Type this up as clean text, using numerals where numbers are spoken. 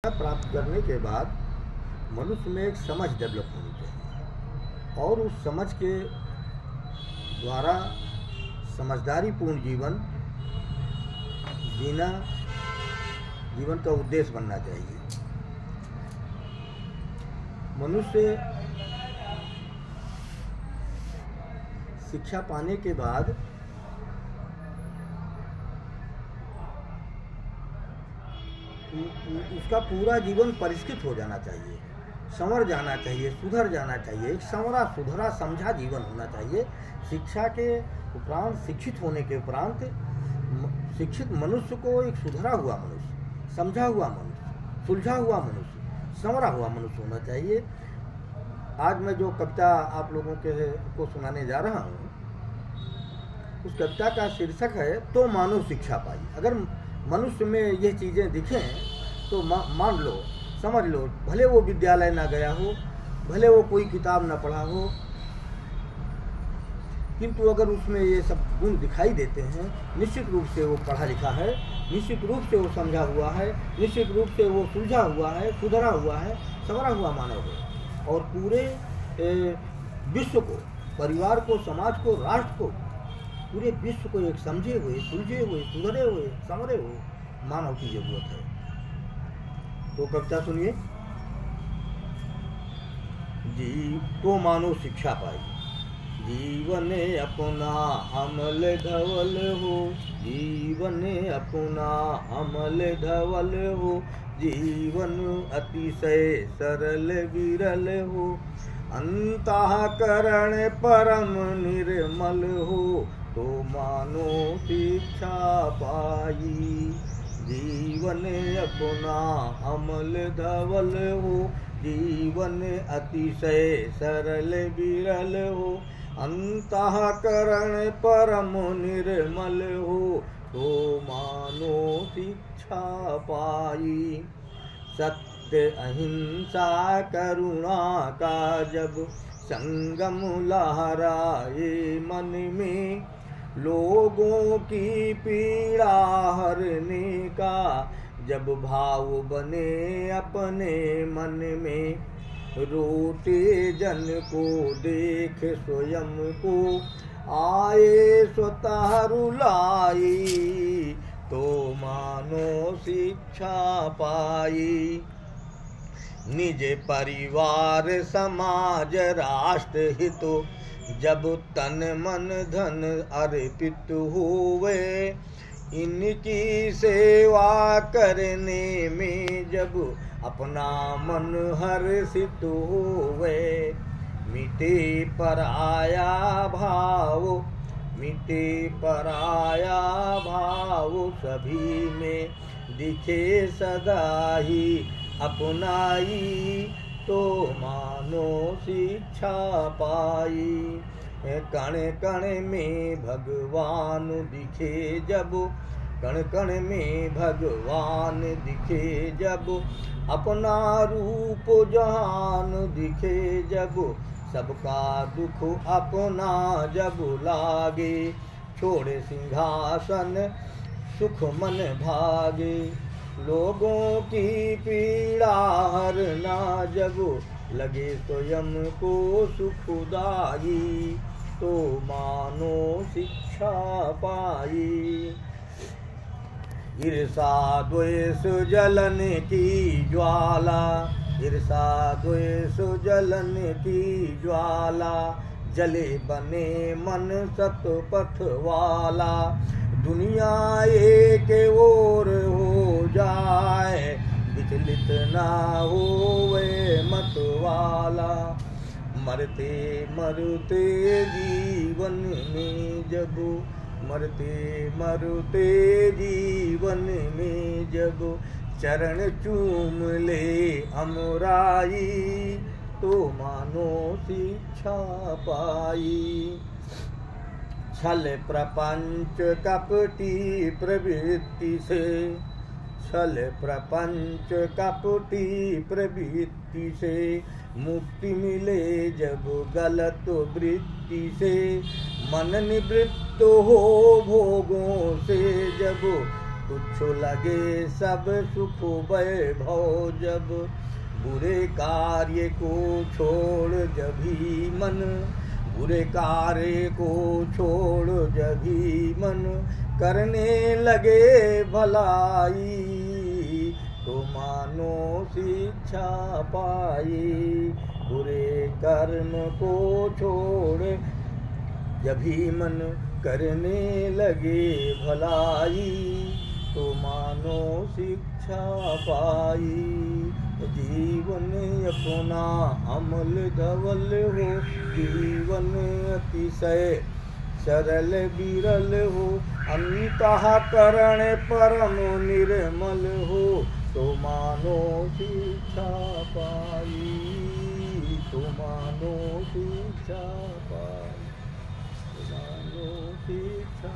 प्राप्त करने के बाद मनुष्य में एक समझ डेवलप होनी चाहिए और उस समझ के द्वारा समझदारीपूर्ण जीवन जीना जीवन का उद्देश्य बनना चाहिए। मनुष्य शिक्षा पाने के बाद उसका पूरा जीवन परिष्कृत हो जाना चाहिए, संवर जाना चाहिए, सुधर जाना चाहिए। एक संवरा सुधरा समझा जीवन होना चाहिए। शिक्षा के उपरांत, शिक्षित होने के उपरांत शिक्षित मनुष्य को एक सुधरा हुआ मनुष्य, समझा हुआ मनुष्य, सुलझा हुआ मनुष्य, संवरा हुआ मनुष्य होना चाहिए। आज मैं जो कविता आप लोगों को सुनाने जा रहा हूँ, उस कविता का शीर्षक है तो मानो शिक्षा पाई। अगर मनुष्य में ये चीज़ें दिखें तो मान लो, समझ लो, भले वो विद्यालय ना गया हो, भले वो कोई किताब ना पढ़ा हो, किंतु अगर उसमें ये सब गुण दिखाई देते हैं, निश्चित रूप से वो पढ़ा लिखा है, निश्चित रूप से वो समझा हुआ है, निश्चित रूप से वो सुलझा हुआ है, सुधरा हुआ है, संवरा हुआ मानव है। और पूरे विश्व को, परिवार को, समाज को, राष्ट्र को, पूरे विश्व को एक समझे हुए, सुलझे हुए, सुधरे हुए, संवरे हुए मानव की जरूरत है। तो कविता सुनिए। तो मानो शिक्षा पाई, जीवन अपना अमल धवल हो, जीवन अपना अमल धवल हो, जीवन अतिशय सरल विरल हो, अंतःकरण परम निर्मल हो, तो मानो शिक्षा पाई। जीवन अपना अमल धवल हो, जीवन अतिशय सरल विरल हो, अंतःकरण परम निर्मल हो, तो मानो शिक्षा पाई। सत्य अहिंसा करुणा का जब संगम लहराए मन में, लोगों की पीड़ा हरने का जब भाव बने अपने मन में, रोते जन को देख स्वयं को आए स्वतः रुलाई, तो मानो शिक्षा पाई। निज परिवार समाज राष्ट्र हितो जब तन मन धन अर्पित हुए, इनकी सेवा करने में जब अपना मन हर्षित हुए, मिटे पराया भाव, मिटे पराया भाव, सभी में दिखे सदा ही अपनाई, तो मानो शिक्षा पाई। कण कण में भगवान दिखे जब, कण कण में भगवान दिखे जब, अपना रूप जहान दिखे जब, सबका दुख अपना जब लागे, छोड़े सिंहासन सुख मन भागे, लोगों की पीड़ा हरना जब लगे स्वयं को सुखदाई, तो मानो शिक्षा पाई। ईर्षा द्वेष जलन की ज्वाला, ईर्षा द्वेष जलन की ज्वाला, जले बने मन सतपथ वाला, दुनिया एक ओर हो जाए, विचलित ना होवे मत वाला, मरते मरते जीवन में जब, मरते मरते जीवन में जब, चरण चूम ले अमराई, तो मानो शिक्षा पाई। छल प्रपंच कपटी प्रवृत्ति से, छल प्रपंच कपटी प्रवृत्ति से, मुक्ति मिले जब गलत वृत्ति से, मन निवृत्त हो भोगों से जब, तुच्छ लगे सब सुख वैभव, जब बुरे कार्य को छोड़ जभी मन, बुरे कार्य को छोड़ जभी मन, करने लगे भलाई, तो मानो शिक्षा पाई। बुरे कर्म को छोड़ जभी मन, करने लगे भलाई, तो मानो शिक्षा पाई। जीवन अपना अमल धवल हो, जीवन अतिशय सरल बिरल हो, अंतःकरण परम निर्मल हो, तो मानो शिक्षा पाई, तो मानो शिक्षा पाई, तो मानो शिक्षा